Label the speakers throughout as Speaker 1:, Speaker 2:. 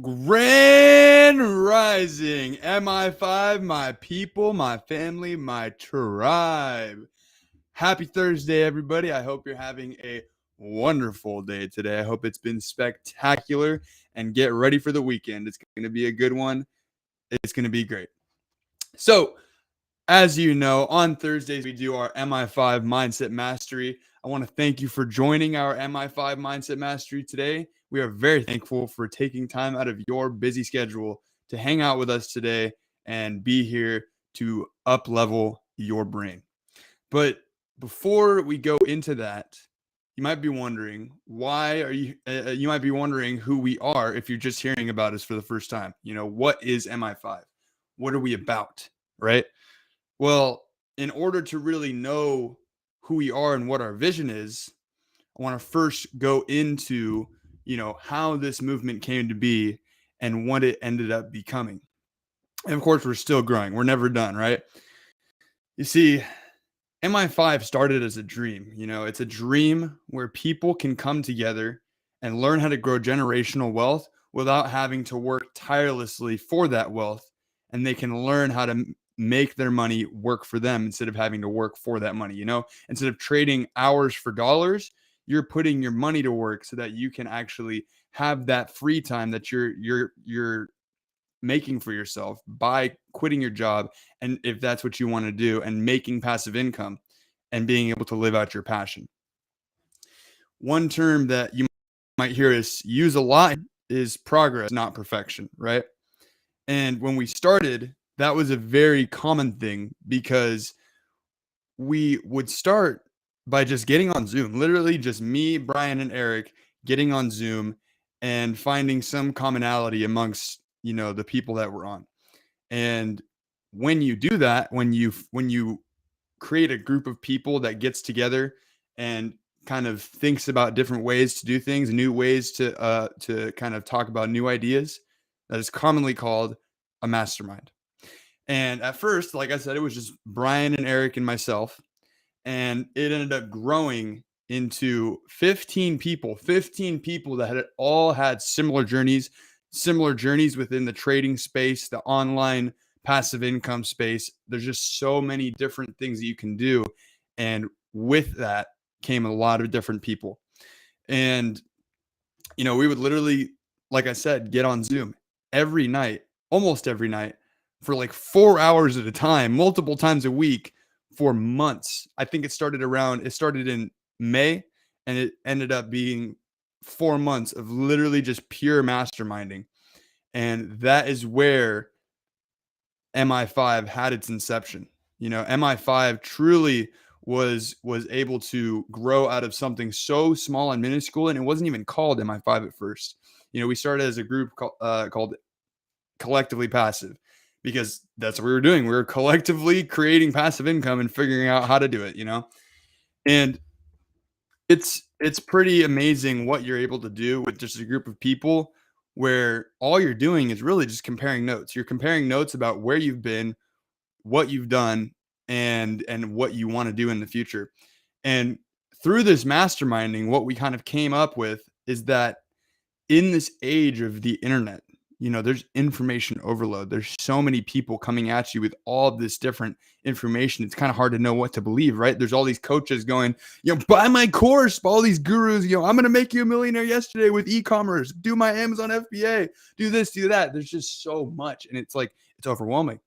Speaker 1: Grand Rising, Mi5, my people, my family, my tribe. Happy Thursday, everybody. I hope you're having a wonderful day today. I hope it's been spectacular, and get ready for the weekend. It's going to be a good one. It's going to be great. So, as you know, on Thursdays, we do our Mi5 Mindset Mastery. I want to thank you for joining our Mi5 Mindset Mastery today. We are very thankful for taking time out of your busy schedule to hang out with us today and be here to up-level your brain. But before we go into that, you might be wondering, you might be wondering who we are if you're just hearing about us for the first time. What is Mi5? What are we about, right? Well, in order to really know who we are and what our vision is, I want to first go into, how this movement came to be and what it ended up becoming. And of course, we're still growing. We're never done, right? You see, Mi5 started as a dream. It's a dream where people can come together and learn how to grow generational wealth without having to work tirelessly for that wealth. And they can learn how to make their money work for them instead of having to work for that money. Instead of trading hours for dollars, you're putting your money to work so that you can actually have that free time that you're making for yourself by quitting your job, and if that's what you want to do, and making passive income and being able to live out your passion. One term that you might hear us use a lot is progress, not perfection, right? And when we started, that was a very common thing because we would start by just getting on Zoom, literally just me, Bryan, and Eric getting on Zoom and finding some commonality amongst, the people that we're on. And when you do that, when you create a group of people that gets together and kind of thinks about different ways to do things, new ways to kind of talk about new ideas, that is commonly called a mastermind. And at first, like I said, it was just Bryan and Eric and myself. And it ended up growing into 15 people that had all had similar journeys within the trading space, the online passive income space. There's just so many different things that you can do. And with that came a lot of different people. And, we would literally, like I said, get on Zoom every night, almost every night, for like 4 hours at a time, multiple times a week for months. I think it started in May, and it ended up being 4 months of literally just pure masterminding. And that is where Mi5 had its inception. Mi5 truly was able to grow out of something so small and minuscule, and it wasn't even called Mi5 at first. We started as a group called Collectively Passive, because that's what we were doing. We were collectively creating passive income and figuring out how to do it, and it's pretty amazing what you're able to do with just a group of people where all you're doing is really just comparing notes. You're comparing notes about where you've been, what you've done, and what you want to do in the future. And through this masterminding, what we kind of came up with is that in this age of the internet, there's information overload. There's so many people coming at you with all of this different information. It's kind of hard to know what to believe, right? There's all these coaches going, buy my course, all these gurus, I'm going to make you a millionaire yesterday with e-commerce, do my Amazon FBA, do this, do that. There's just so much. And it's like, it's overwhelming.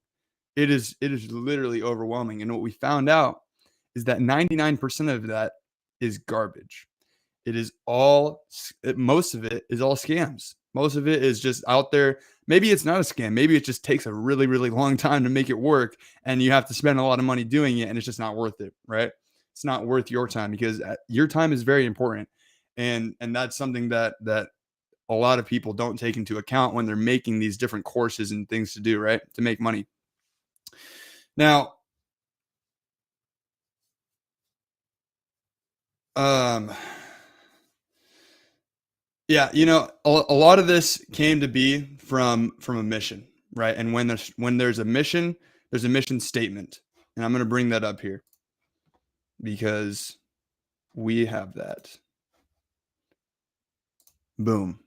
Speaker 1: It is literally overwhelming. And what we found out is that 99% of that is garbage. Most of it is all scams. Most of it is just out there. Maybe it's not a scam. Maybe it just takes a really, really long time to make it work, and you have to spend a lot of money doing it, and it's just not worth it, right? It's not worth your time, because your time is very important, and that's something that a lot of people don't take into account when they're making these different courses and things to do, right, to make money. Now, yeah, a lot of this came to be from a mission, right? And when there's a mission, there's a mission statement. And I'm going to bring that up here because we have that. Boom.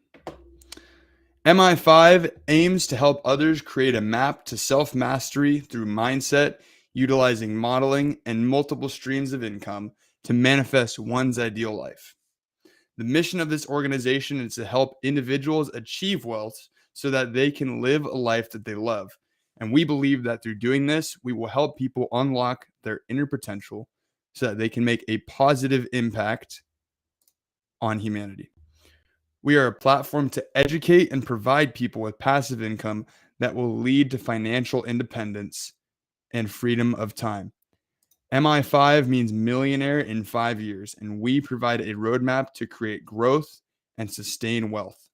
Speaker 1: Mi5 aims to help others create a map to self-mastery through mindset, utilizing modeling and multiple streams of income to manifest one's ideal life. The mission of this organization is to help individuals achieve wealth so that they can live a life that they love. And we believe that through doing this, we will help people unlock their inner potential so that they can make a positive impact on humanity. We are a platform to educate and provide people with passive income that will lead to financial independence and freedom of time. Mi5 means millionaire in 5 years, and we provide a roadmap to create growth and sustain wealth.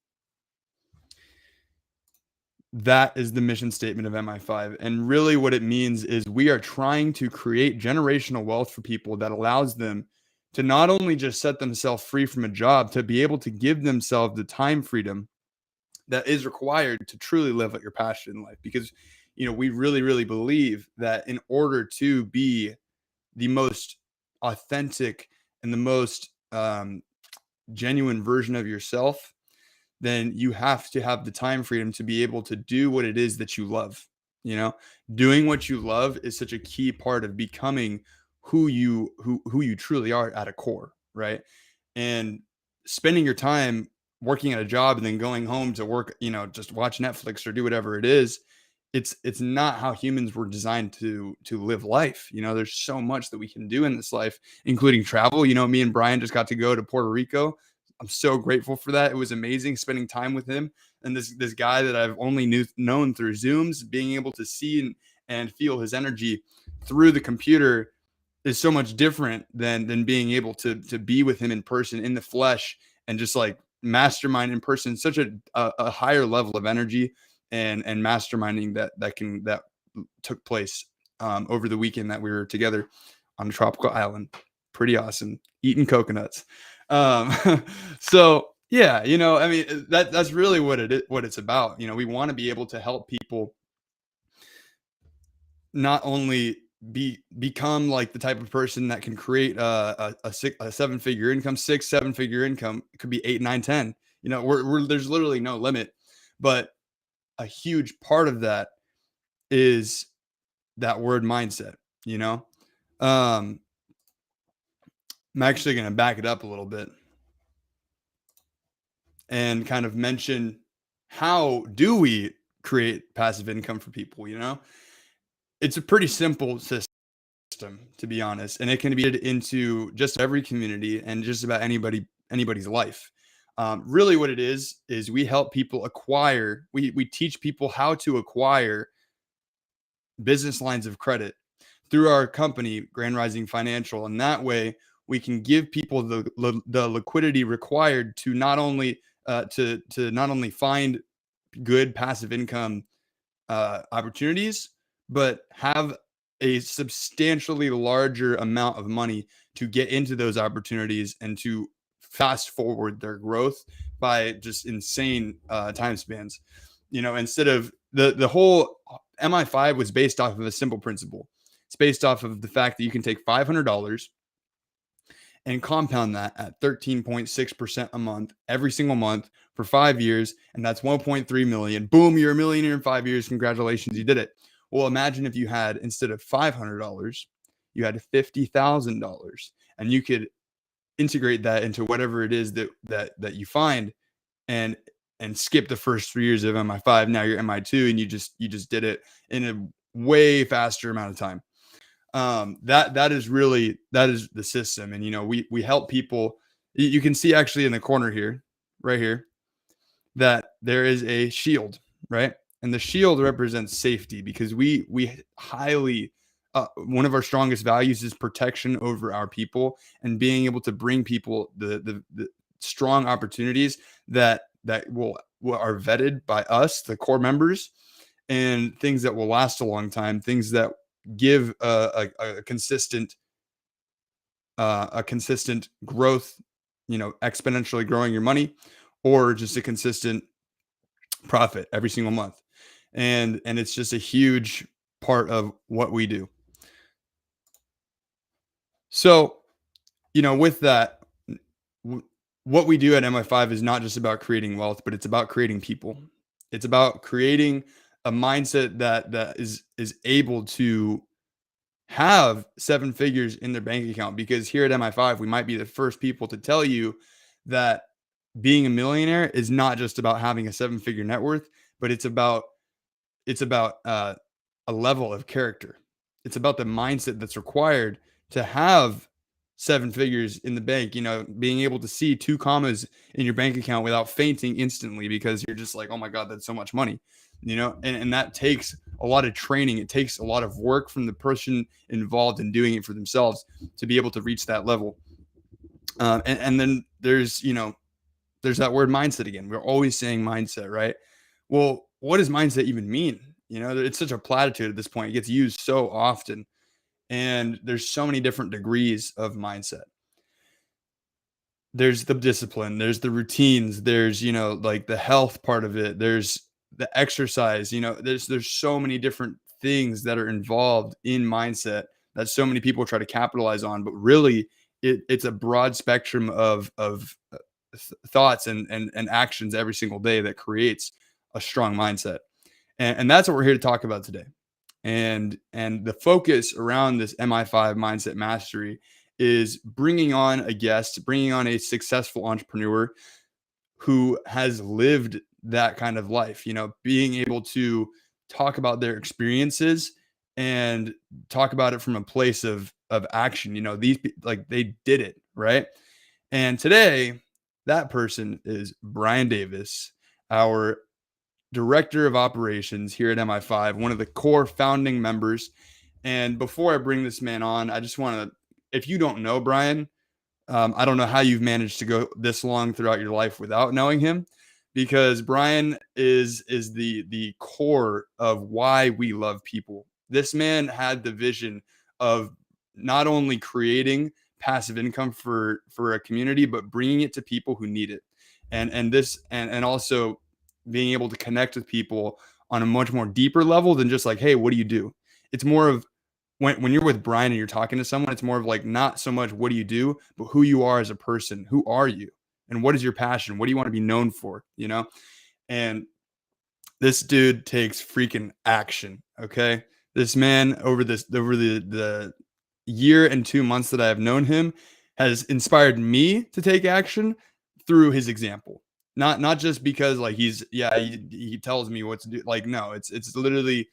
Speaker 1: That is the mission statement of Mi5. And really what it means is we are trying to create generational wealth for people that allows them to not only just set themselves free from a job, to be able to give themselves the time freedom that is required to truly live out your passion in life. Because, we really, really believe that in order to be the most authentic and the most genuine version of yourself, then you have to have the time freedom to be able to do what it is that you love. Doing what you love is such a key part of becoming who you truly are at a core, right? And spending your time working at a job and then going home to work, just watch Netflix or do whatever it is, it's not how humans were designed to live life. There's so much that we can do in this life, including travel. Me and Bryan just got to go to Puerto Rico. I'm so grateful for that. It was amazing spending time with him, and this guy that I've only known through Zooms, being able to see and feel his energy through the computer is so much different than being able to be with him in person, in the flesh, and just like mastermind in person. Such a higher level of energy and masterminding that took place over the weekend that we were together on a tropical island. Pretty awesome, eating coconuts. So yeah, I mean, that's really what it's about. We want to be able to help people not only become like the type of person that can create a 7-figure income, 6-7-figure income. It could be 8, 9, 10. There's literally no limit, but a huge part of that is that word mindset. I'm actually going to back it up a little bit and kind of mention, how do we create passive income for people? It's a pretty simple system, to be honest, and it can be into just every community and just about anybody's life. Really what it is we help people acquire, we teach people how to acquire business lines of credit through our company, Grand Rising Financial. And that way we can give people the liquidity required to not only find good passive income opportunities, but have a substantially larger amount of money to get into those opportunities and to fast forward their growth by just insane time spans. Instead of the whole Mi5 was based off of a simple principle. It's based off of the fact that you can take $500 and compound that at 13.6% a month every single month for 5 years, and that's 1.3 million. Boom, you're a millionaire in 5 years. Congratulations, you did it. Well, imagine if you had, instead of $500, you had $50,000, and you could integrate that into whatever it is that you find, and skip the first 3 years of MI5. Now you're MI2, and you just did it in a way faster amount of time. That is the system. And we help people. You can see actually in the corner here, right here, that there is a shield, right? And the shield represents safety, because we highly, one of our strongest values is protection over our people, and being able to bring people the strong opportunities that are vetted by us, the core members, and things that will last a long time, things that give a consistent growth, exponentially growing your money, or just a consistent profit every single month. And it's just a huge part of what we do. So, with that, what we do at MI5 is not just about creating wealth, but it's about creating people. It's about creating a mindset that is able to have 7 figures in their bank account. Because here at MI5, we might be the first people to tell you that being a millionaire is not just about having a 7-figure net worth, but it's about a level of character. It's about the mindset that's required to have 7 figures in the bank. Being able to see 2 commas in your bank account without fainting instantly, because you're just like, oh my God, that's so much money. And that takes a lot of training. It takes a lot of work from the person involved in doing it for themselves to be able to reach that level. And then there's that word mindset again. We're always saying mindset, right? Well, what does mindset even mean? It's such a platitude at this point. It gets used so often, and there's so many different degrees of mindset. There's the discipline, there's the routines, there's, like the health part of it, there's the exercise, there's so many different things that are involved in mindset that so many people try to capitalize on. But really, it's a broad spectrum of thoughts and actions every single day that creates a strong mindset. And that's what we're here to talk about today. And the focus around this MI5 mindset mastery is bringing on a guest, bringing on a successful entrepreneur who has lived that kind of life, being able to talk about their experiences and talk about it from a place of action. These, like, they did it, right? And today, that person is Bryan Davis, our director of operations here at MI5, one of the core founding members. And before I bring this man on, I just want to, if you don't know Bryan, I don't know how you've managed to go this long throughout your life without knowing him, because Bryan is the core of why we love people. This man had the vision of not only creating passive income for a community, but bringing it to people who need it, and also being able to connect with people on a much more deeper level than just like, hey, what do you do? It's more of, when you're with Bryan and you're talking to someone, it's more of like, not so much what do you do, but who you are as a person. Who are you? And what is your passion? What do you want to be known for? And this dude takes freaking action. Okay. This man, over the year and 2 months that I have known him, has inspired me to take action through his example. Not just because, like, he tells me what to do. Like, no, it's literally,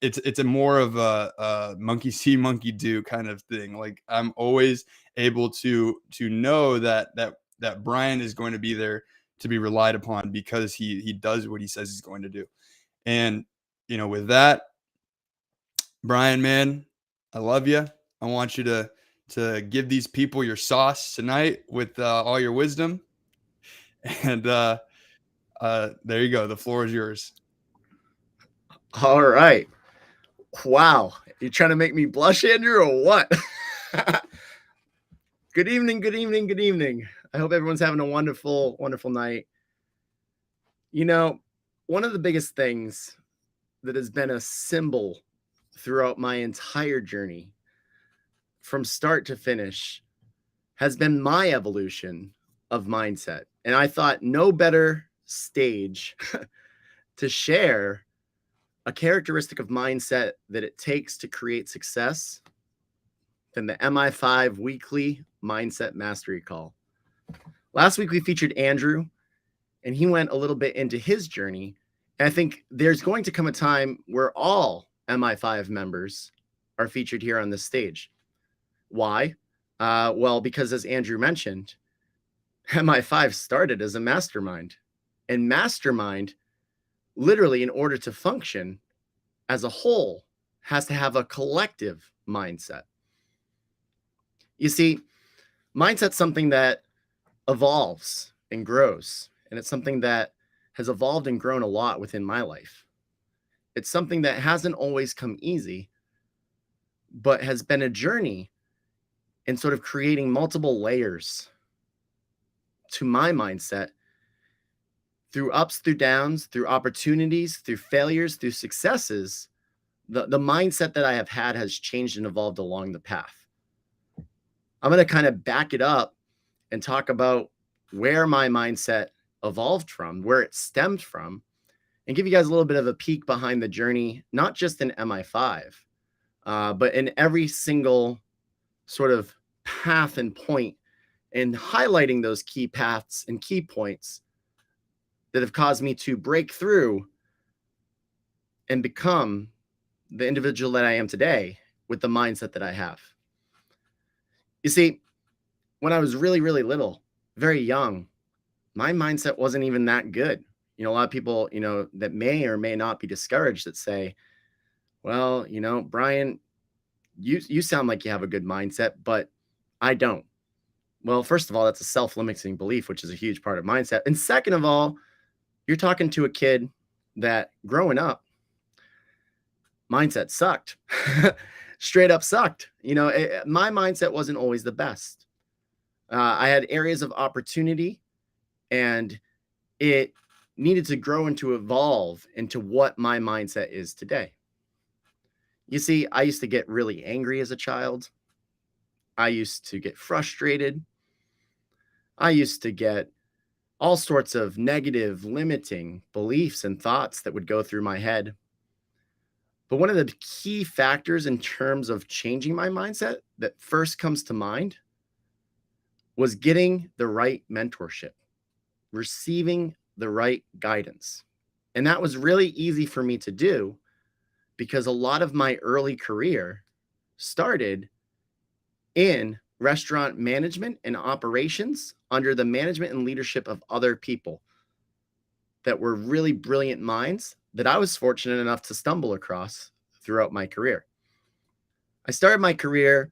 Speaker 1: it's a more of a monkey see, monkey do kind of thing. Like, I'm always able to know that Bryan is going to be there to be relied upon, because he does what he says he's going to do. And with that, Bryan, man, I love you. I want you to give these people your sauce tonight with all your wisdom. And there you go. The floor is yours.
Speaker 2: All right. Wow. You trying to make me blush, Andrew, or what? Good evening, good evening, good evening. I hope everyone's having a wonderful, wonderful night. One of the biggest things that has been a symbol throughout my entire journey, from start to finish, has been my evolution of mindset. And I thought no better stage to share a characteristic of mindset that it takes to create success than the Mi5 weekly mindset mastery call. Last week we featured Andrew, and he went a little bit into his journey. And I think there's going to come a time where all Mi5 members are featured here on this stage. Why? Well, because as Andrew mentioned, Mi5 started as a mastermind. And mastermind, literally, in order to function as a whole, has to have a collective mindset. You see, mindset's something that evolves and grows. And it's something that has evolved and grown a lot within my life. It's something that hasn't always come easy, but has been a journey in sort of creating multiple layers to my mindset through ups, through downs, through opportunities, through failures, through successes. The mindset that I have had has changed and evolved along the path. I'm going to kind of back it up and talk about where my mindset evolved from, where it stemmed from, and give you guys a little bit of a peek behind the journey, not just in Mi5, but in every single sort of path and point, and highlighting those key paths and key points that have caused me to break through and become the individual that I am today with the mindset that I have. You see, when I was really, really little, very young, my mindset wasn't even that good. A lot of people, that may or may not be discouraged that say, well, Bryan, you sound like you have a good mindset, but I don't. Well, first of all, that's a self-limiting belief, which is a huge part of mindset. And second of all, you're talking to a kid that growing up, mindset sucked. Straight up sucked. My mindset wasn't always the best. I had areas of opportunity, and it needed to grow and to evolve into what my mindset is today. You see, I used to get really angry as a child. I used to get frustrated. I used to get all sorts of negative, limiting beliefs and thoughts that would go through my head. But one of the key factors in terms of changing my mindset that first comes to mind was getting the right mentorship, receiving the right guidance. And that was really easy for me to do because a lot of my early career started in restaurant management and operations under the management and leadership of other people that were really brilliant minds that I was fortunate enough to stumble across throughout my career. I started my career,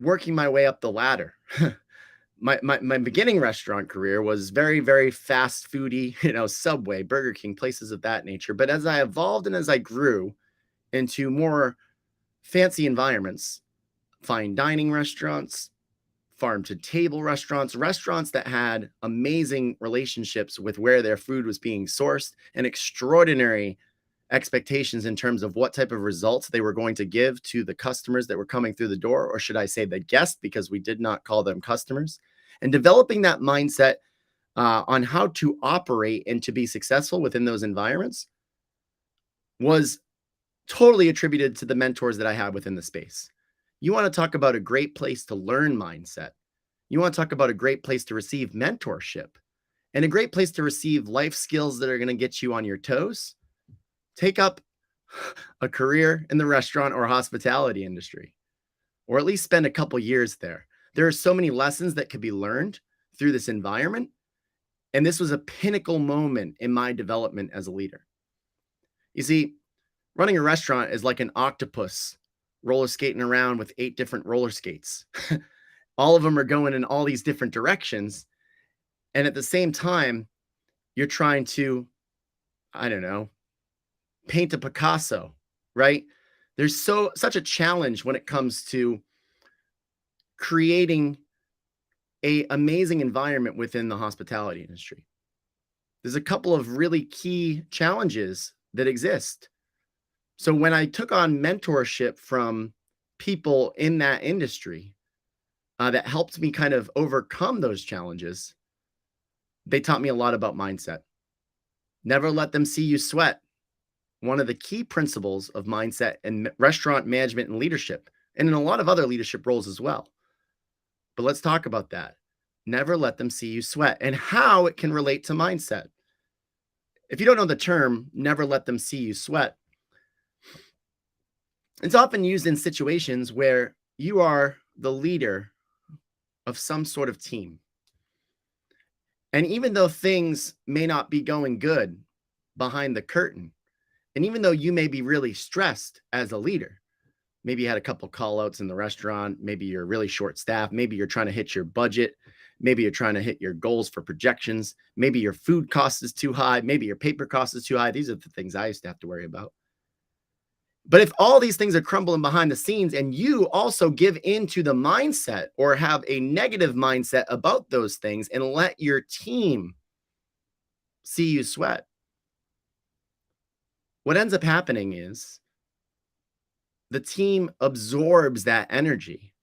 Speaker 2: working my way up the ladder. My beginning restaurant career was very, very fast foody, Subway, Burger King, places of that nature. But as I evolved and as I grew into more fancy environments, fine dining restaurants, farm to table restaurants, restaurants that had amazing relationships with where their food was being sourced, and extraordinary expectations in terms of what type of results they were going to give to the customers that were coming through the door, or should I say the guest, because we did not call them customers, and developing that mindset on how to operate and to be successful within those environments was totally attributed to the mentors that I had within the space. You want to talk about a great place to learn mindset. You want to talk about a great place to receive mentorship and a great place to receive life skills that are going to get you on your toes. Take up a career in the restaurant or hospitality industry, or at least spend a couple years there. There are so many lessons that could be learned through this environment. And this was a pinnacle moment in my development as a leader. You see, running a restaurant is like an octopus roller skating around with 8 different roller skates. All of them are going in all these different directions. And at the same time, you're trying to, paint a Picasso, right? There's such a challenge when it comes to creating an amazing environment within the hospitality industry. There's a couple of really key challenges that exist. So when I took on mentorship from people in that industry, that helped me kind of overcome those challenges, they taught me a lot about mindset. Never let them see you sweat. One of the key principles of mindset in restaurant management and leadership, and in a lot of other leadership roles as well. But let's talk about that. Never let them see you sweat and how it can relate to mindset. If you don't know the term, never let them see you sweat, it's often used in situations where you are the leader of some sort of team. And even though things may not be going good behind the curtain, and even though you may be really stressed as a leader, maybe you had a couple call outs in the restaurant, maybe you're really short staffed, maybe you're trying to hit your budget, maybe you're trying to hit your goals for projections, maybe your food cost is too high, maybe your paper cost is too high. These are the things I used to have to worry about. But if all these things are crumbling behind the scenes and you also give into the mindset or have a negative mindset about those things and let your team see you sweat, what ends up happening is the team absorbs that energy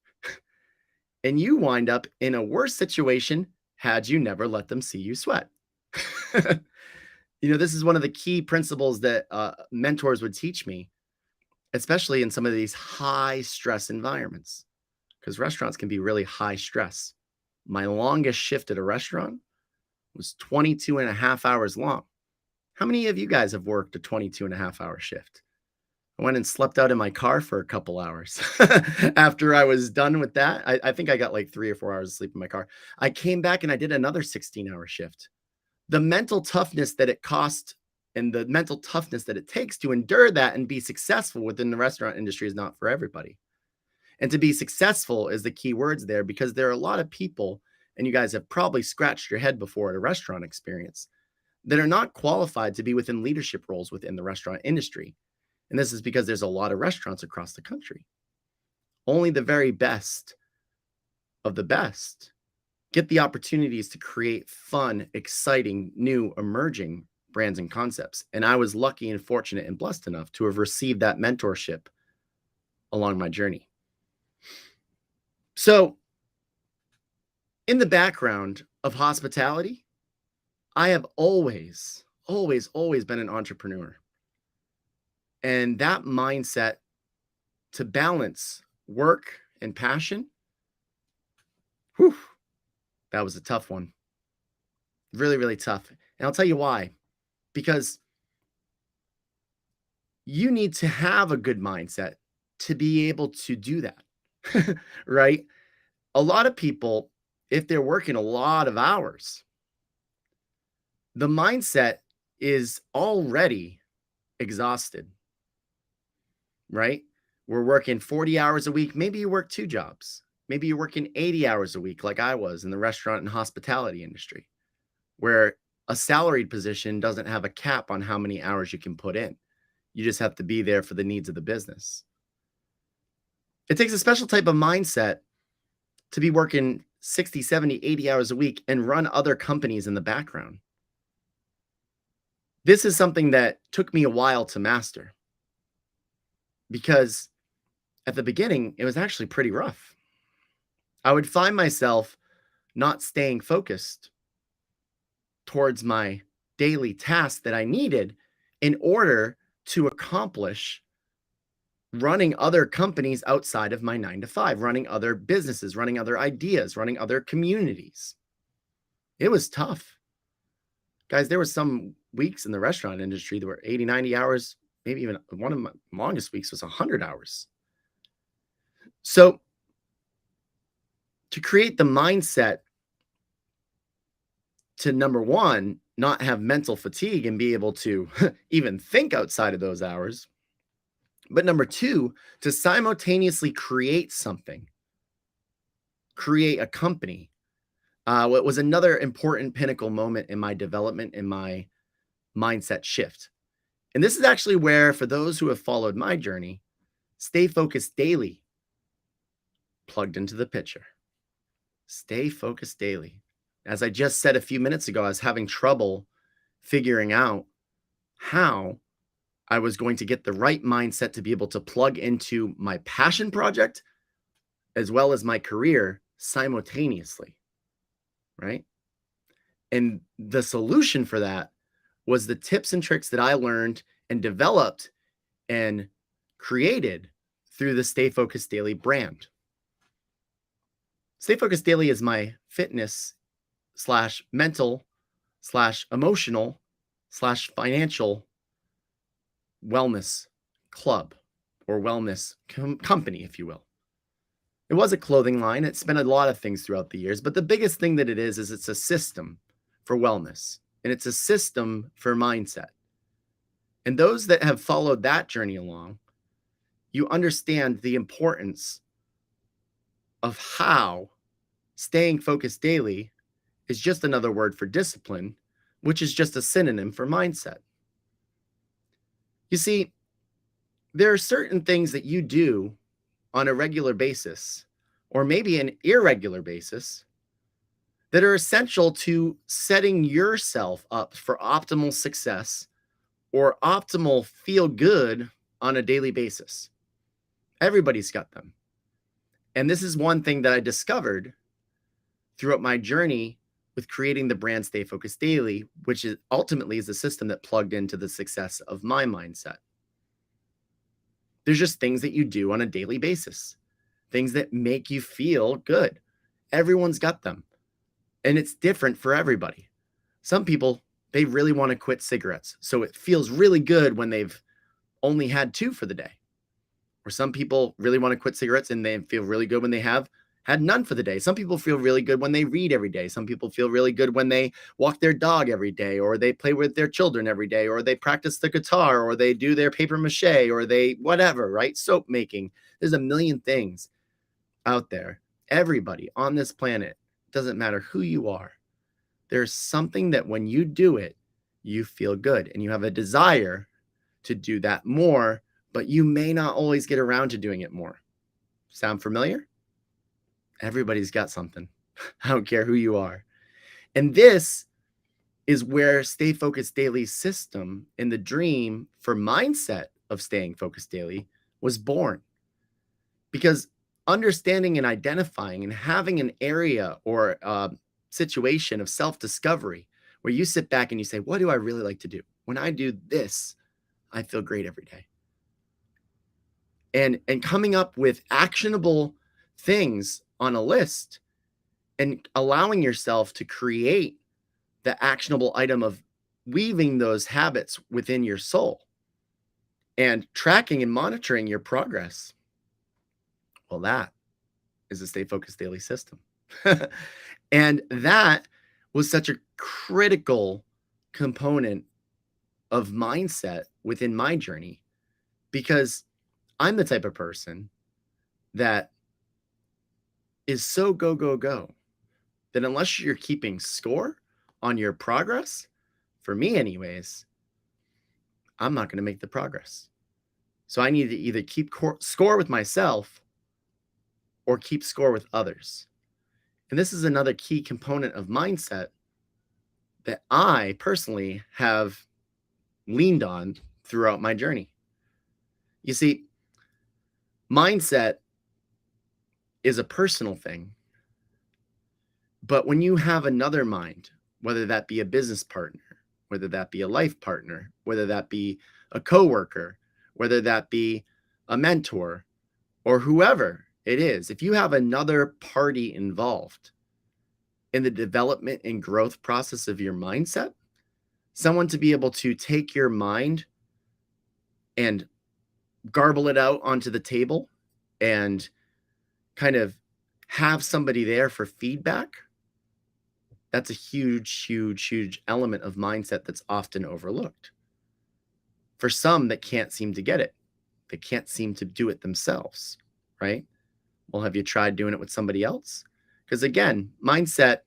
Speaker 2: and you wind up in a worse situation had you never let them see you sweat. This is one of the key principles that mentors would teach me, especially in some of these high stress environments, because restaurants can be really high stress. My longest shift at a restaurant was 22 and a half hours long. How many of you guys have worked a 22 and a half hour shift? I went and slept out in my car for a couple hours after I was done with that. I think I got like 3 or 4 hours of sleep in my car. I came back and I did another 16-hour shift. The mental toughness that it cost and the mental toughness that it takes to endure that and be successful within the restaurant industry is not for everybody. And to be successful is the key words there, because there are a lot of people, and you guys have probably scratched your head before at a restaurant experience, that are not qualified to be within leadership roles within the restaurant industry. And this is because there's a lot of restaurants across the country. Only the very best of the best get the opportunities to create fun, exciting, new, emerging brands and concepts. And I was lucky and fortunate and blessed enough to have received that mentorship along my journey. So, in the background of hospitality, I have always been an entrepreneur. And that mindset to balance work and passion, that was a tough one. Really, really tough. And I'll tell you why. Because you need to have a good mindset to be able to do that, right? A lot of people, if they're working a lot of hours, the mindset is already exhausted, right? We're working 40 hours a week. Maybe you work 2 jobs. Maybe you're working 80 hours a week like I was in the restaurant and hospitality industry, where a salaried position doesn't have a cap on how many hours you can put in. You just have to be there for the needs of the business. It takes a special type of mindset to be working 60, 70, 80 hours a week and run other companies in the background. This is something that took me a while to master, because at the beginning, it was actually pretty rough. I would find myself not staying focused towards my daily tasks that I needed in order to accomplish running other companies outside of my 9 to 5, running other businesses, running other ideas, running other communities. It was tough. Guys, there were some weeks in the restaurant industry that were 80, 90 hours, maybe even one of my longest weeks was 100 hours. So to create the mindset to, number one, not have mental fatigue and be able to even think outside of those hours. But number two, to simultaneously create something, create a company. What was another important pinnacle moment in my development, in my mindset shift. And this is actually where, for those who have followed my journey, stay focused daily, plugged into the picture. Stay focused daily. As I just said a few minutes ago, I was having trouble figuring out how I was going to get the right mindset to be able to plug into my passion project as well as my career simultaneously, right? And the solution for that was the tips and tricks that I learned and developed and created through the Stay Focused Daily brand. Stay Focused Daily is my fitness slash mental slash emotional slash financial wellness club or wellness company, if you will. It was a clothing line. It's been a lot of things throughout the years, but the biggest thing that it is it's a system for wellness and it's a system for mindset. And those that have followed that journey along, you understand the importance of how staying focused daily is just another word for discipline, which is just a synonym for mindset. You see, there are certain things that you do on a regular basis, or maybe an irregular basis, that are essential to setting yourself up for optimal success or optimal feel good on a daily basis. Everybody's got them. And this is one thing that I discovered throughout my journey with creating the brand Stay Focused Daily, which is ultimately is the system that plugged into the success of my mindset. There's just things that you do on a daily basis, things that make you feel good. Everyone's got them. And it's different for everybody. Some people, they really want to quit cigarettes. So it feels really good when they've only had 2 for the day. Or some people really want to quit cigarettes and they feel really good when they have had none for the day. Some people feel really good when they read every day. Some people feel really good when they walk their dog every day, or they play with their children every day, or they practice the guitar, or they do their paper mache, or they whatever, right? Soap making. There's a million things out there. Everybody on this planet, doesn't matter who you are, there's something that when you do it, you feel good and you have a desire to do that more, but you may not always get around to doing it more. Sound familiar? Everybody's got something. I don't care who you are. And this is where Stay Focused Daily system and the dream for mindset of staying focused daily was born. Because understanding and identifying and having an area or a situation of self-discovery where you sit back and you say, what do I really like to do? When I do this, I feel great every day. And coming up with actionable things on a list and allowing yourself to create the actionable item of weaving those habits within your soul and tracking and monitoring your progress. Well, that is the Stay Focused Daily system. And that was such a critical component of mindset within my journey because I'm the type of person that is so go, go, go that unless you're keeping score on your progress, for me anyways, I'm not going to make the progress. So I need to either keep score with myself or keep score with others. And this is another key component of mindset that I personally have leaned on throughout my journey. You see, mindset is a personal thing. But when you have another mind, whether that be a business partner, whether that be a life partner, whether that be a coworker, whether that be a mentor, or whoever it is, if you have another party involved in the development and growth process of your mindset, someone to be able to take your mind and garble it out onto the table and kind of have somebody there for feedback, that's a huge, huge, huge element of mindset that's often overlooked. For some that can't seem to get it, they can't seem to do it themselves, right? Well, have you tried doing it with somebody else? Because again, mindset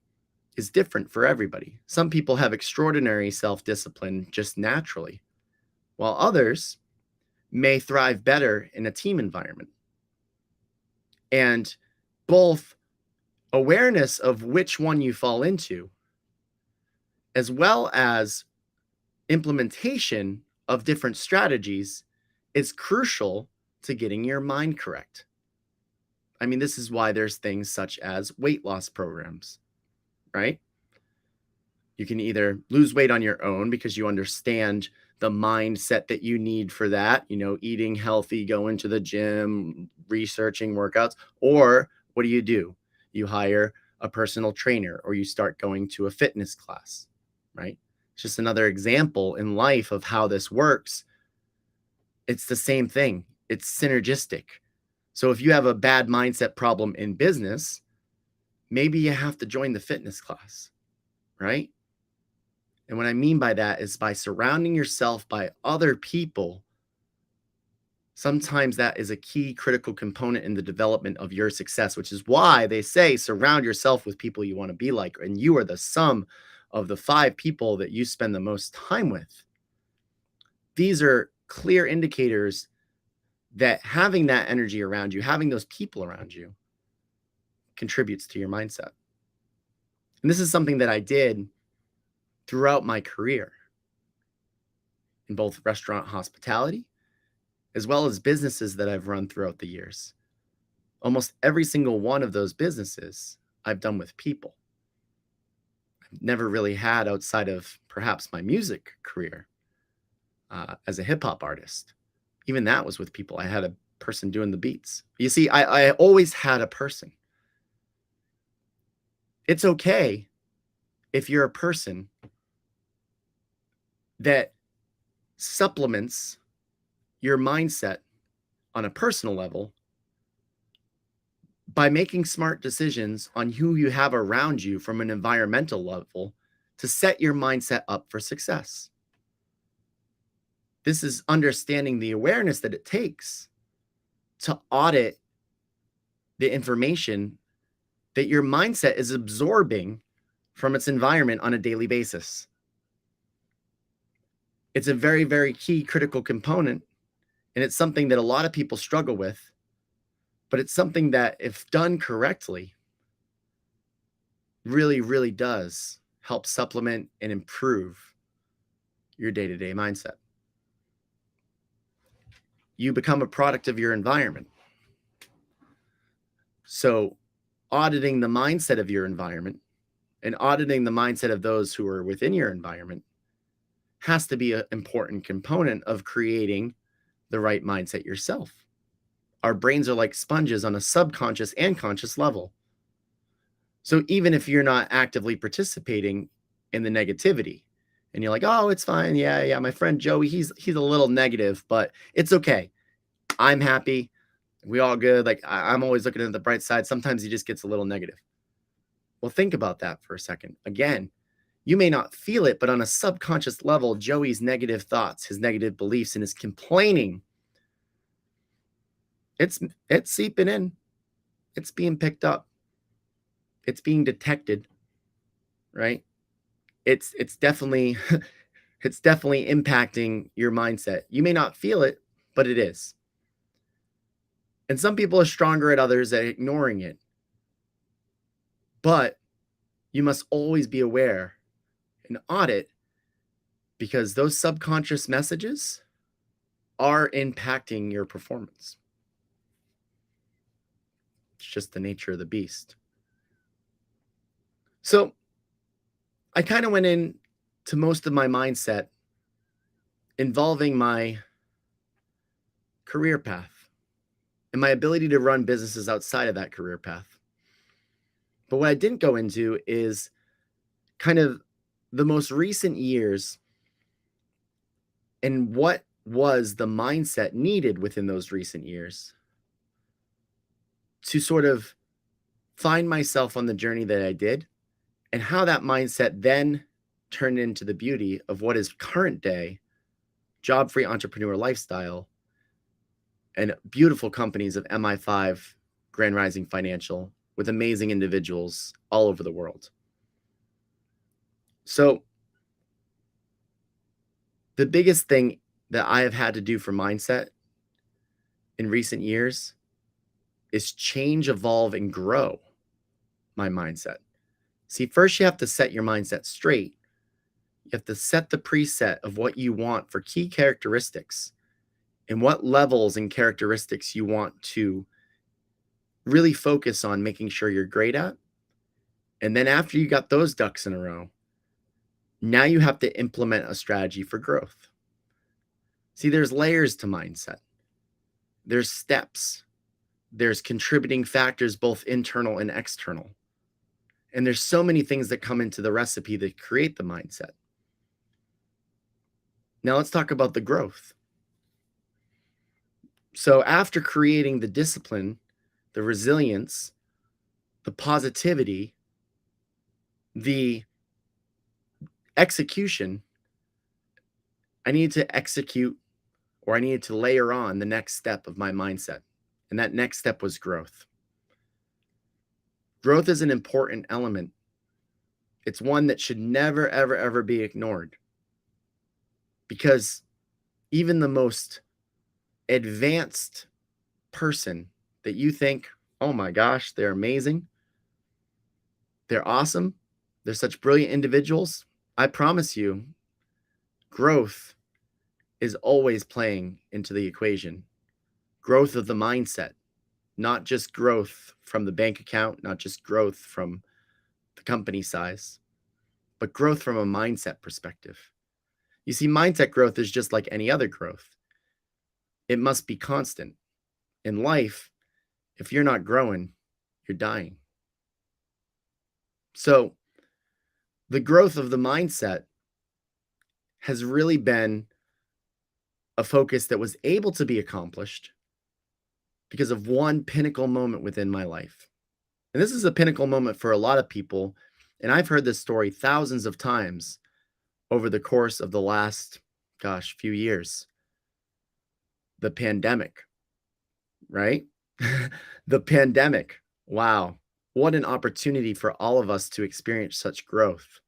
Speaker 2: is different for everybody. Some people have extraordinary self-discipline just naturally, while others may thrive better in a team environment. And both awareness of which one you fall into, as well as implementation of different strategies, is crucial to getting your mind correct. I mean, this is why there's things such as weight loss programs, right? You can either lose weight on your own because you understand the mindset that you need for that, eating healthy, going to the gym, researching workouts, or what do? You hire a personal trainer or you start going to a fitness class, right? It's just another example in life of how this works. It's the same thing. It's synergistic. So if you have a bad mindset problem in business, maybe you have to join the fitness class, right? And what I mean by that is by surrounding yourself by other people, sometimes that is a key critical component in the development of your success, which is why they say surround yourself with people you want to be like, and you are the sum of the 5 people that you spend the most time with. These are clear indicators that having that energy around you, having those people around you, contributes to your mindset. And this is something that I did throughout my career in both restaurant hospitality as well as businesses that I've run throughout the years. Almost every single one of those businesses I've done with people. I've never really had outside of perhaps my music career as a hip hop artist. Even that was with people. I had a person doing the beats. You see, I always had a person. It's okay if you're a person that supplements your mindset on a personal level by making smart decisions on who you have around you from an environmental level to set your mindset up for success. This is understanding the awareness that it takes to audit the information that your mindset is absorbing from its environment on a daily basis. It's a very, very key critical component, and it's something that a lot of people struggle with, but it's something that, if done correctly, really, really does help supplement and improve your day-to-day mindset. You become a product of your environment. So auditing the mindset of your environment and auditing the mindset of those who are within your environment has to be an important component of creating the right mindset yourself. Our brains are like sponges on a subconscious and conscious level. So even if you're not actively participating in the negativity and you're like, oh, it's fine. Yeah. My friend Joey, he's a little negative, but it's okay. I'm happy. We all good. Like I'm always looking at the bright side. Sometimes he just gets a little negative. Well, think about that for a second. Again, you may not feel it, but on a subconscious level, Joey's negative thoughts, his negative beliefs, and his complaining, it's seeping in. It's being picked up. It's being detected, right? It's definitely it's definitely impacting your mindset. You may not feel it, but it is. And some people are stronger at others at ignoring it. But you must always be aware and audit, because those subconscious messages are impacting your performance. It's just the nature of the beast. So I kind of went into most of my mindset involving my career path and my ability to run businesses outside of that career path. But what I didn't go into is kind of the most recent years and what was the mindset needed within those recent years to sort of find myself on the journey that I did, and how that mindset then turned into the beauty of what is current day job-free entrepreneur lifestyle and beautiful companies of Mi5, Grand Rising Financial, with amazing individuals all over the world. So the biggest thing that I have had to do for mindset in recent years is change, evolve, and grow my mindset. See, first you have to set your mindset straight. You have to set the preset of what you want for key characteristics and what levels and characteristics you want to really focus on making sure you're great at. And then after you got those ducks in a row, now you have to implement a strategy for growth. See, there's layers to mindset. There's steps. There's contributing factors, both internal and external. And there's so many things that come into the recipe that create the mindset. Now let's talk about the growth. So after creating the discipline, the resilience, the positivity, the execution, I needed to execute, or I needed to layer on the next step of my mindset. And that next step was growth. Growth is an important element. It's one that should never, ever, ever be ignored. Because even the most advanced person that you think, oh my gosh, they're amazing, they're awesome, they're such brilliant individuals, I promise you, growth is always playing into the equation. Growth of the mindset, not just growth from the bank account, not just growth from the company size, but growth from a mindset perspective. You see, mindset growth is just like any other growth. It must be constant. In life, if you're not growing, you're dying. So the growth of the mindset has really been a focus that was able to be accomplished because of one pinnacle moment within my life. And this is a pinnacle moment for a lot of people. And I've heard this story thousands of times over the course of the last, few years. The pandemic, right? The pandemic. Wow. What an opportunity for all of us to experience such growth.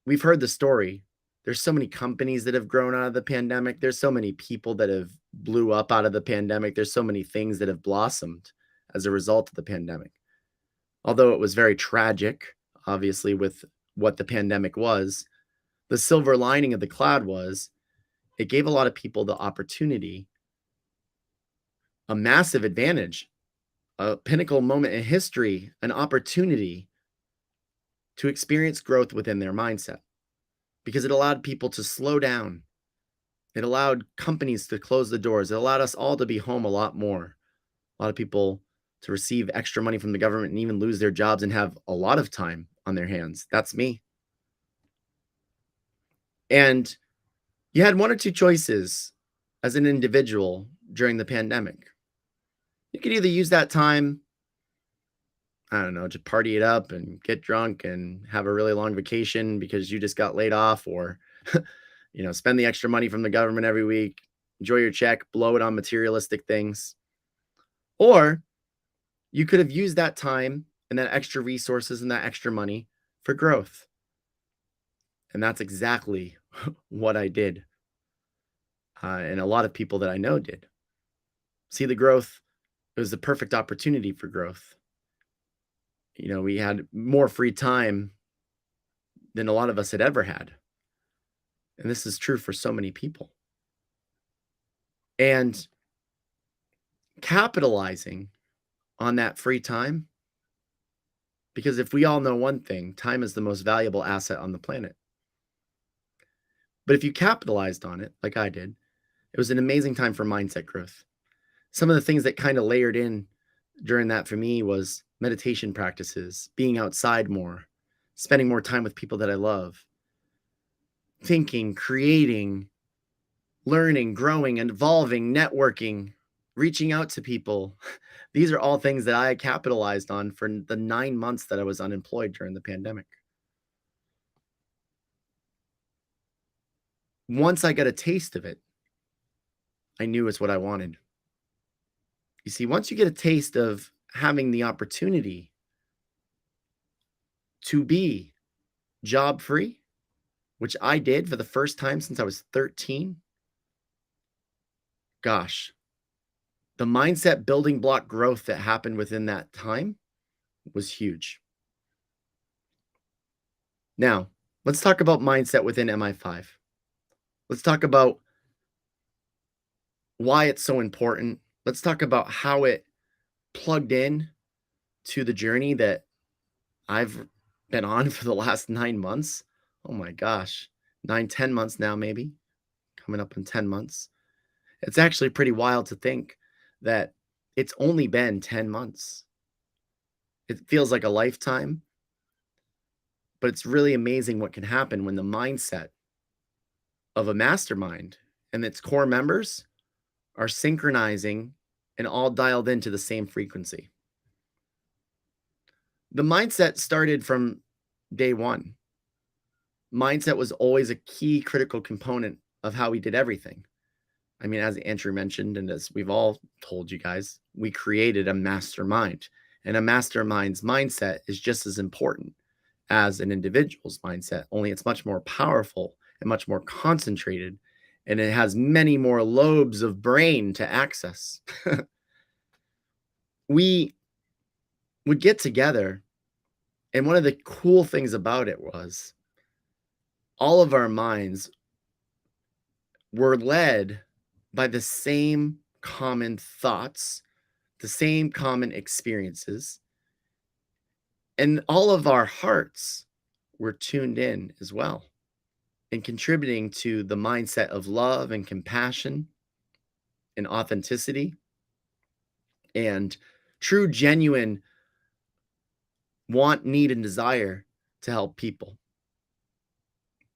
Speaker 2: We've heard the story. There's so many companies that have grown out of the pandemic. There's so many people that have blew up out of the pandemic. There's so many things that have blossomed as a result of the pandemic. Although it was very tragic, obviously, with what the pandemic was, the silver lining of the cloud was it gave a lot of people the opportunity, a massive advantage, a pinnacle moment in history, an opportunity to experience growth within their mindset, because it allowed people to slow down. It allowed companies to close the doors. It allowed us all to be home a lot more. A lot of people to receive extra money from the government and even lose their jobs and have a lot of time on their hands. That's me. And you had one or two choices as an individual during the pandemic. You could either use that time, I don't know, to party it up and get drunk and have a really long vacation because you just got laid off, or, spend the extra money from the government every week, enjoy your check, blow it on materialistic things. Or you could have used that time and that extra resources and that extra money for growth. And that's exactly what I did. And a lot of people that I know did. See, the growth, it was the perfect opportunity for growth. We had more free time than a lot of us had ever had. And this is true for so many people. And capitalizing on that free time, because if we all know one thing, time is the most valuable asset on the planet. But if you capitalized on it, like I did, it was an amazing time for mindset growth. Some of the things that kind of layered in during that for me was meditation practices, being outside more, spending more time with people that I love, thinking, creating, learning, growing, evolving, networking, reaching out to people. These are all things that I capitalized on for the 9 months that I was unemployed during the pandemic. Once I got a taste of it, I knew it's what I wanted. You see, once you get a taste of having the opportunity to be job free, which I did for the first time since I was 13, gosh, the mindset building block growth that happened within that time was huge. Now, let's talk about mindset within Mi5. Let's talk about why it's so important. Let's talk about how it plugged in to the journey that I've been on for the last 9 months. Oh my gosh, 10 months now, maybe coming up in 10 months. It's actually pretty wild to think that it's only been 10 months. It feels like a lifetime, but it's really amazing what can happen when the mindset of a mastermind and its core members are synchronizing and all dialed into the same frequency. The mindset started from day one. Mindset was always a key critical component of how we did everything. I mean, as Andrew mentioned, and as we've all told you guys, we created a mastermind, and a mastermind's mindset is just as important as an individual's mindset, only it's much more powerful and much more concentrated, and it has many more lobes of brain to access. We would get together, and one of the cool things about it was all of our minds were led by the same common thoughts, the same common experiences, and all of our hearts were tuned in as well and contributing to the mindset of love and compassion and authenticity and true, genuine want, need, and desire to help people.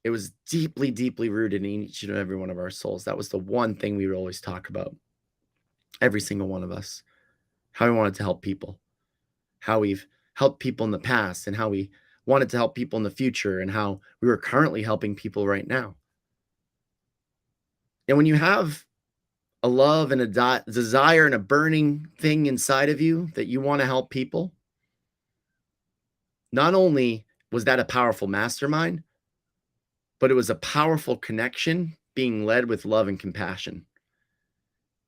Speaker 2: It was deeply, deeply rooted in each and every one of our souls. That was the one thing we would always talk about. Every single one of us. How we wanted to help people. How we've helped people in the past and how we wanted to help people in the future and how we were currently helping people right now. And when you have a love and a desire and a burning thing inside of you that you want to help people, not only was that a powerful mastermind, but it was a powerful connection being led with love and compassion.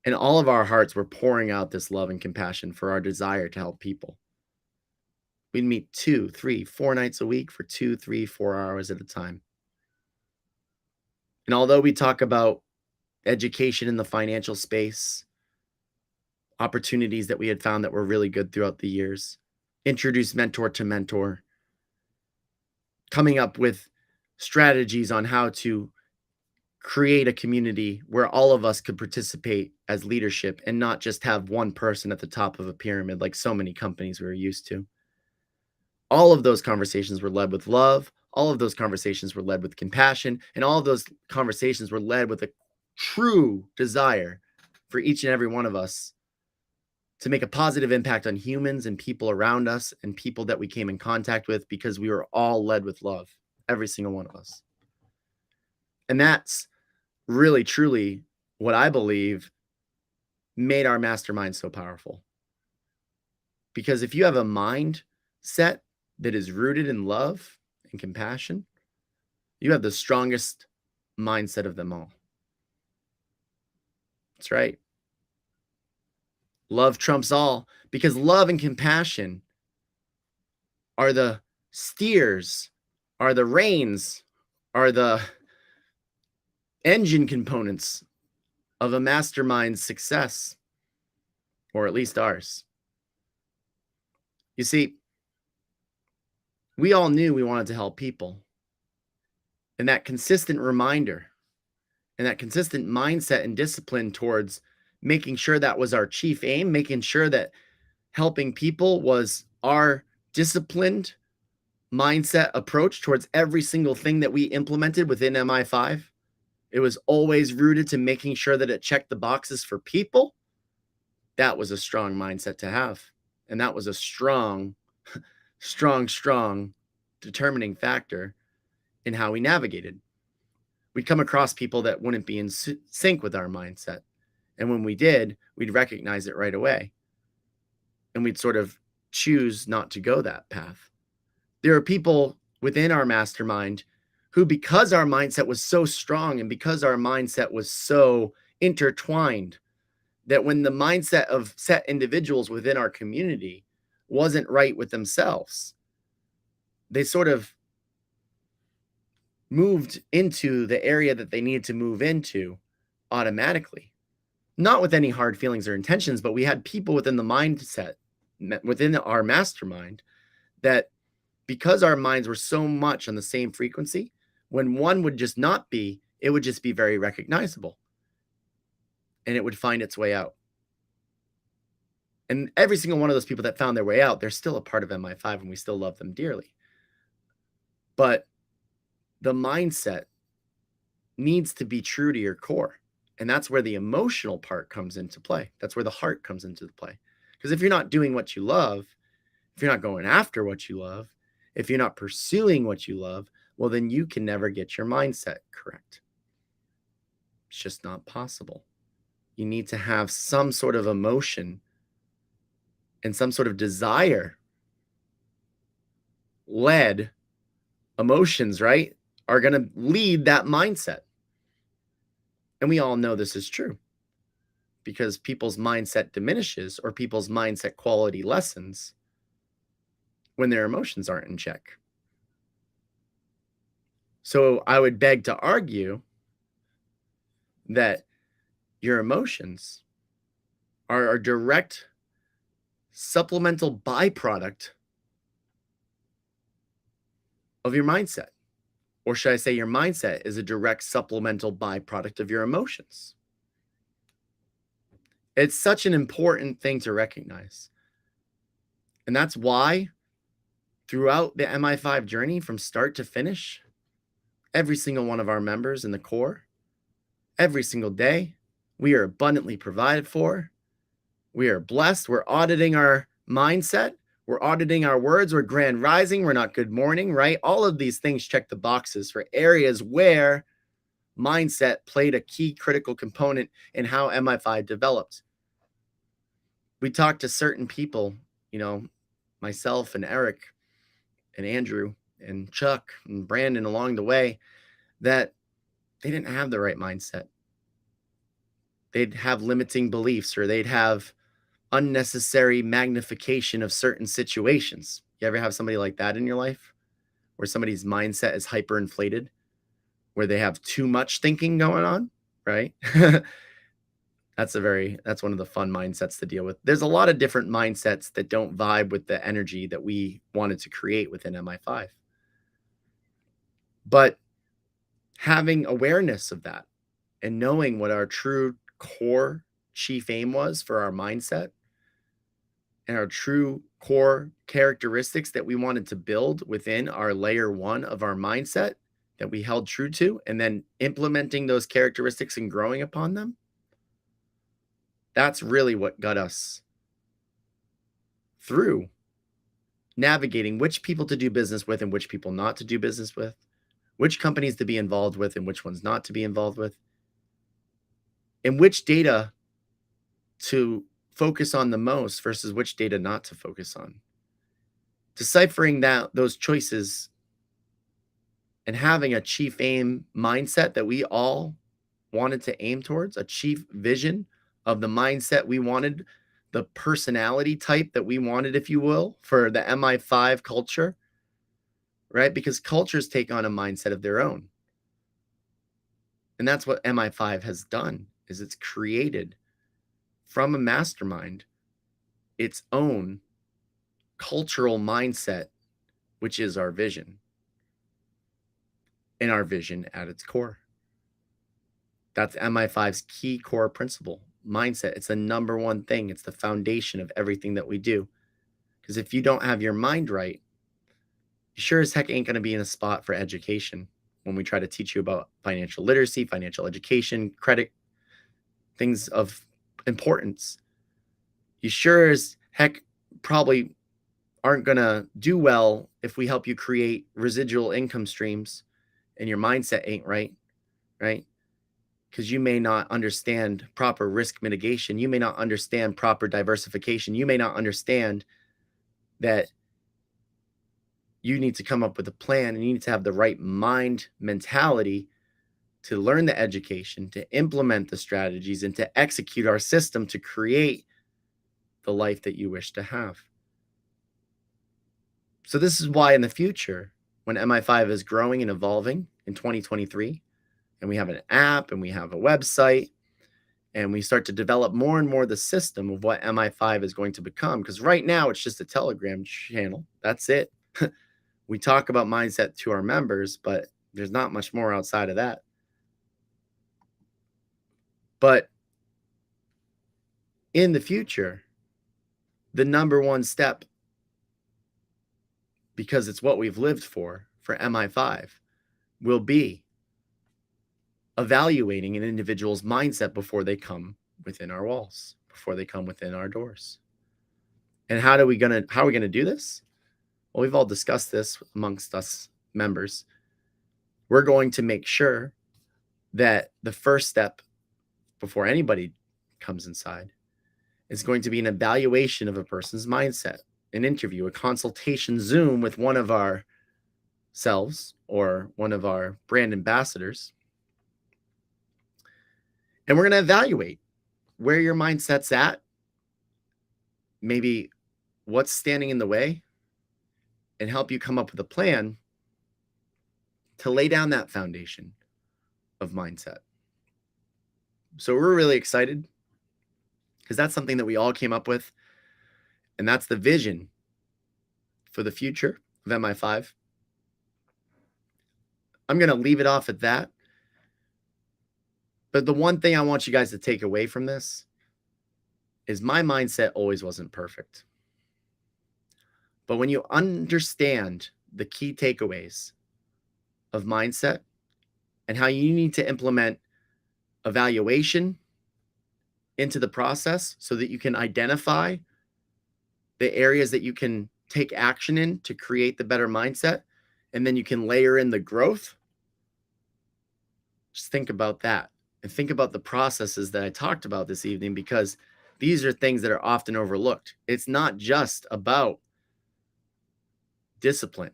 Speaker 2: And all of our hearts were pouring out this love and compassion for our desire to help people. We'd meet 2, 3, 4 nights a week for 2, 3, 4 hours at a time. And although we talk about education in the financial space, opportunities that we had found that were really good throughout the years, introduce mentor to mentor, coming up with strategies on how to create a community where all of us could participate as leadership and not just have one person at the top of a pyramid like so many companies we were used to. All of those conversations were led with love. All of those conversations were led with compassion. And all of those conversations were led with a true desire for each and every one of us to make a positive impact on humans and people around us and people that we came in contact with, because we were all led with love, every single one of us. And that's really, truly what I believe made our mastermind so powerful. Because if you have a mindset that is rooted in love and compassion, you have the strongest mindset of them all. That's right. Love trumps all, because love and compassion are the steers, are the reins, are the engine components of a mastermind's success, or at least ours. You see, we all knew we wanted to help people. And that consistent reminder and that consistent mindset and discipline towards making sure that was our chief aim, making sure that helping people was our disciplined mindset approach towards every single thing that we implemented within Mi5. It was always rooted to making sure that it checked the boxes for people. That was a strong mindset to have. And that was a strong determining factor in how we navigated. We'd come across people that wouldn't be in sync with our mindset. And when we did, we'd recognize it right away. And we'd sort of choose not to go that path. There are people within our mastermind who, because our mindset was so strong and because our mindset was so intertwined, that when the mindset of set individuals within our community wasn't right with themselves, they sort of moved into the area that they needed to move into automatically. not with any hard feelings or intentions, but we had people within the mindset, within our mastermind, that because our minds were so much on the same frequency, when one would just not be, it would just be very recognizable and it would find its way out. And every single one of those people that found their way out, they're still a part of MI5 and we still love them dearly. But the mindset needs to be true to your core. And that's where the emotional part comes into play. That's where the heart comes into play. Because if you're not doing what you love, if you're not going after what you love, if you're not pursuing what you love, well, then you can never get your mindset correct. It's just not possible. You need to have some sort of emotion and some sort of desire led emotions, right, are going to lead that mindset. And we all know this is true because people's mindset diminishes or people's mindset quality lessens when their emotions aren't in check. So I would beg to argue that your emotions are a direct supplemental byproduct of your mindset. Or should I say your mindset is a direct supplemental byproduct of your emotions? It's such an important thing to recognize. And that's why throughout the MI5 journey from start to finish, every single one of our members in the core, every single day, we are abundantly provided for. We are blessed. We're auditing our mindset. We're auditing our words. We're grand rising. We're not good morning, right? All of these things check the boxes for areas where mindset played a key critical component in how MI5 developed. We talked to certain people, myself and Eric and Andrew and Chuck and Brandon along the way, that they didn't have the right mindset. They'd have limiting beliefs or they'd have unnecessary magnification of certain situations. You ever have somebody like that in your life where somebody's mindset is hyperinflated, where they have too much thinking going on, right? That's one of the fun mindsets to deal with. There's a lot of different mindsets that don't vibe with the energy that we wanted to create within MI5. But having awareness of that and knowing what our true core chief aim was for our mindset and our true core characteristics that we wanted to build within our layer 1 of our mindset that we held true to, and then implementing those characteristics and growing upon them, that's really what got us through navigating which people to do business with and which people not to do business with, which companies to be involved with and which ones not to be involved with, and which data to focus on the most versus which data not to focus on. Deciphering those choices and having a chief aim mindset that we all wanted to aim towards, a chief vision of the mindset we wanted, the personality type that we wanted, if you will, for the MI5 culture, right? Because cultures take on a mindset of their own. And that's what MI5 has done, is it's created from a mastermind its own cultural mindset, which is our vision. And our vision at its core. That's MI5's key core principle, mindset. It's the number one thing. It's the foundation of everything that we do. Because if you don't have your mind right, you sure as heck ain't going to be in a spot for education when we try to teach you about financial literacy, financial education, credit, things of importance. You sure as heck probably aren't going to do well if we help you create residual income streams and your mindset ain't right? Because you may not understand proper risk mitigation. You may not understand proper diversification. You may not understand that you need to come up with a plan and you need to have the right mind mentality to learn the education, to implement the strategies, and to execute our system to create the life that you wish to have. So this is why in the future, when MI5 is growing and evolving in 2023, and we have an app and we have a website and we start to develop more and more the system of what MI5 is going to become, because right now it's just a Telegram channel. That's it. We talk about mindset to our members, but there's not much more outside of that. But in the future, the number one step, because it's what we've lived for MI5, will be evaluating an individual's mindset before they come within our walls, before they come within our doors. And how are we gonna do this? Well, we've all discussed this amongst us members. We're going to make sure that the first step before anybody comes inside is going to be an evaluation of a person's mindset, an interview, a consultation Zoom with one of our selves or one of our brand ambassadors. And we're going to evaluate where your mindset's at, maybe what's standing in the way, and help you come up with a plan to lay down that foundation of mindset. So we're really excited because that's something that we all came up with. And that's the vision for the future of MI5. I'm going to leave it off at that. But the one thing I want you guys to take away from this is my mindset always wasn't perfect. But when you understand the key takeaways of mindset and how you need to implement evaluation into the process so that you can identify the areas that you can take action in to create the better mindset, and then you can layer in the growth, just think about that. And think about the processes that I talked about this evening, because these are things that are often overlooked. It's not just about discipline.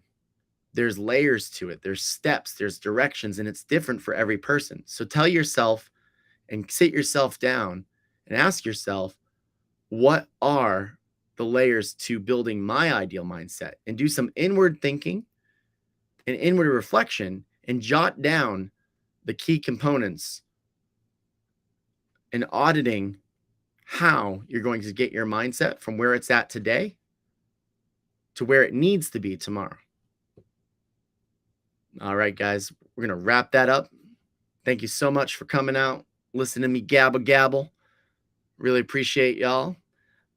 Speaker 2: There's layers to it. There's steps, there's directions, and it's different for every person. So tell yourself and sit yourself down and ask yourself, what are the layers to building my ideal mindset? And do some inward thinking and inward reflection and jot down the key components and auditing how you're going to get your mindset from where it's at today to where it needs to be tomorrow. All right, guys, we're going to wrap that up. Thank you so much for coming out, listening to me gabble. Really appreciate y'all.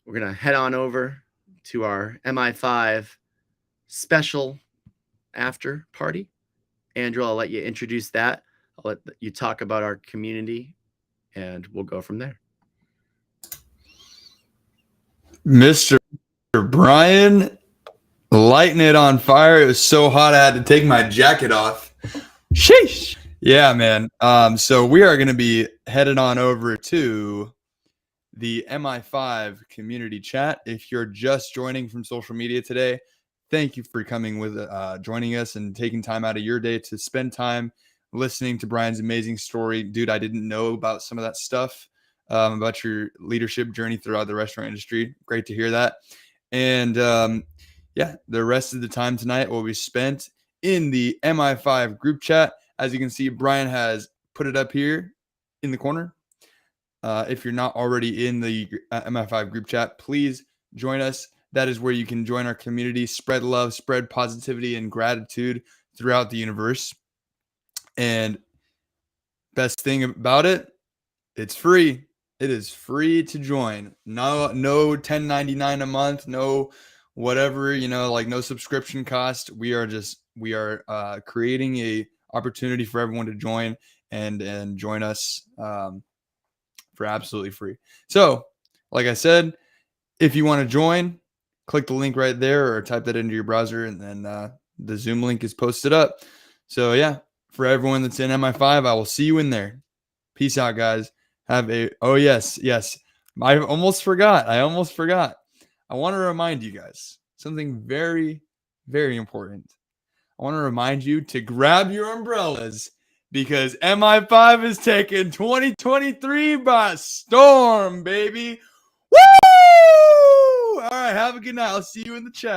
Speaker 2: We're going to head on over to our MI5 special after party. Andrew, I'll let you introduce that. I'll let you talk about our community, and we'll go from there.
Speaker 1: Mr. Bryan, lighting it on fire. It was so hot I had to take my jacket off. Sheesh. Yeah, man. So we are going to be headed on over to the MI5 community chat. If you're just joining from social media today, thank you for coming with joining us and taking time out of your day to spend time listening to Bryan's amazing story. Dude, I didn't know about some of that stuff, about your leadership journey throughout the restaurant industry. Great to hear that. And yeah, the rest of the time tonight will be spent in the MI5 group chat. As you can see, Bryan has put it up here in the corner. If you're not already in the MI5 group chat, please join us. That is where you can join our community, spread love, spread positivity and gratitude throughout the universe. And best thing about it, it's free. It is free to join. No $10.99 a month, no whatever, like no subscription cost. We are creating a opportunity for everyone to join and join us for absolutely free. So, like I said, if you want to join, click the link right there or type that into your browser, and then the Zoom link is posted up. So yeah, for everyone that's in MI5, I will see you in there. Peace out, guys. Yes. I almost forgot. I want to remind you guys something very, very important. I want to remind you to grab your umbrellas, because MI5 is taking 2023 by storm, baby. Woo! All right, have a good night. I'll see you in the chat.